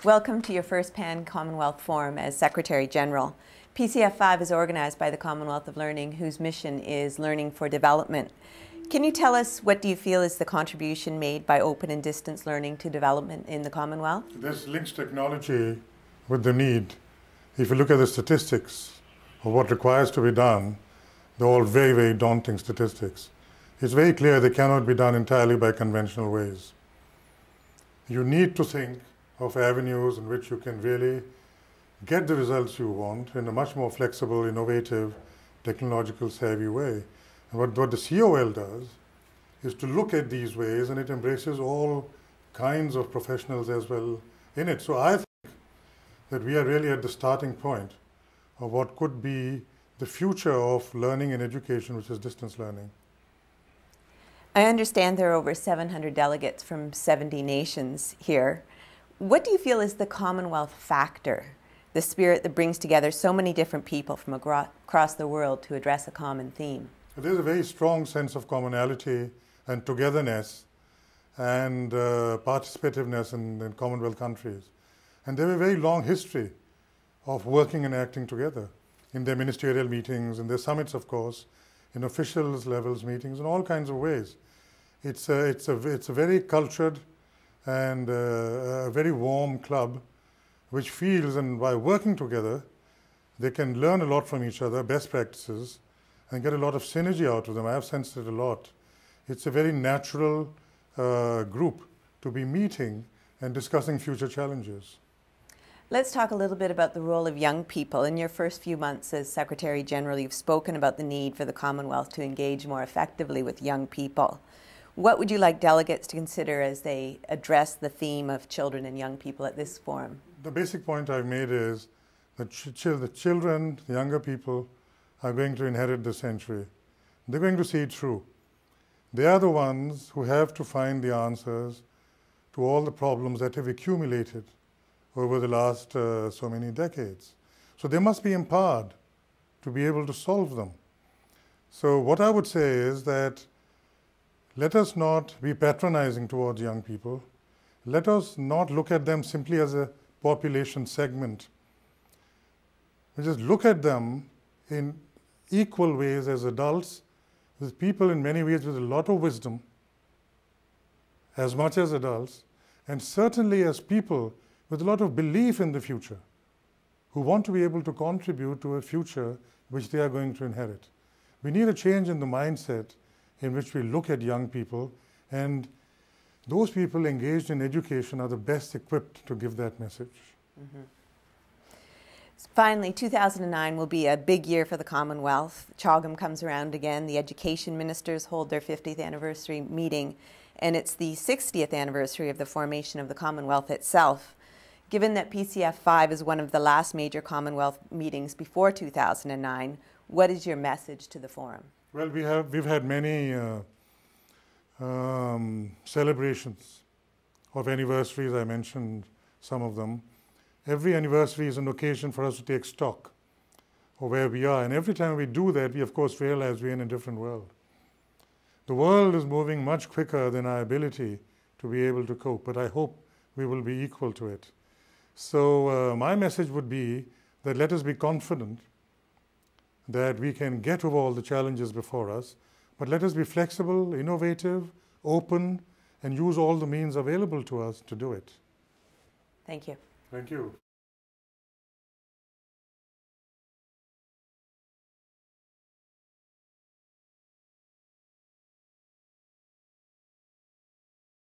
Welcome to your first Pan-Commonwealth Forum as Secretary General. PCF5 is organized by the Commonwealth of Learning, whose mission is learning for development. Can you tell us what do you feel is the contribution made by open and distance learning to development in the Commonwealth? This links technology with the need. If you look at the statistics of what requires to be done, they're all very, very daunting statistics. It's very clear they cannot be done entirely by conventional ways. You need to think of avenues in which you can really get the results you want in a much more flexible, innovative, technological savvy way. And what the COL does is to look at these ways, and it embraces all kinds of professionals as well in it. So I think that we are really at the starting point of what could be the future of learning and education, which is distance learning. I understand there are over 700 delegates from 70 nations here. What do you feel is the Commonwealth factor, the spirit that brings together so many different people from across the world to address a common theme? There's a very strong sense of commonality and togetherness and participativeness in Commonwealth countries. And they have a very long history of working and acting together in their ministerial meetings, in their summits, of course, in officials levels meetings, in all kinds of ways. It's a very cultured and a very warm club which feels, and by working together, they can learn a lot from each other, best practices, and get a lot of synergy out of them. I have sensed it a lot. It's a very natural group to be meeting and discussing future challenges. Let's talk a little bit about the role of young people. In your first few months as Secretary General, you've spoken about the need for the Commonwealth to engage more effectively with young people. What would you like delegates to consider as they address the theme of children and young people at this forum? The basic point I've made is that the children, the younger people, are going to inherit the century. They're going to see it through. They are the ones who have to find the answers to all the problems that have accumulated over the last so many decades. So they must be empowered to be able to solve them. So what I would say is that let us not be patronizing towards young people. Let us not look at them simply as a population segment. We just look at them in equal ways as adults, with people in many ways with a lot of wisdom, as much as adults, and certainly as people with a lot of belief in the future, who want to be able to contribute to a future which they are going to inherit. We need a change in the mindset in which we look at young people, and those people engaged in education are the best equipped to give that message. Mm-hmm. Finally, 2009 will be a big year for the Commonwealth. CHOGM comes around again. The education ministers hold their 50th anniversary meeting, and it's the 60th anniversary of the formation of the Commonwealth itself. Given that PCF5 is one of the last major Commonwealth meetings before 2009, what is your message to the forum? Well, we've had many celebrations of anniversaries. I mentioned some of them. Every anniversary is an occasion for us to take stock of where we are. And every time we do that, we of course realize we're in a different world. The world is moving much quicker than our ability to be able to cope, but I hope we will be equal to it. So my message would be that let us be confident that we can get over all the challenges before us, but let us be flexible, innovative, open, and use all the means available to us to do it. Thank you. Thank you.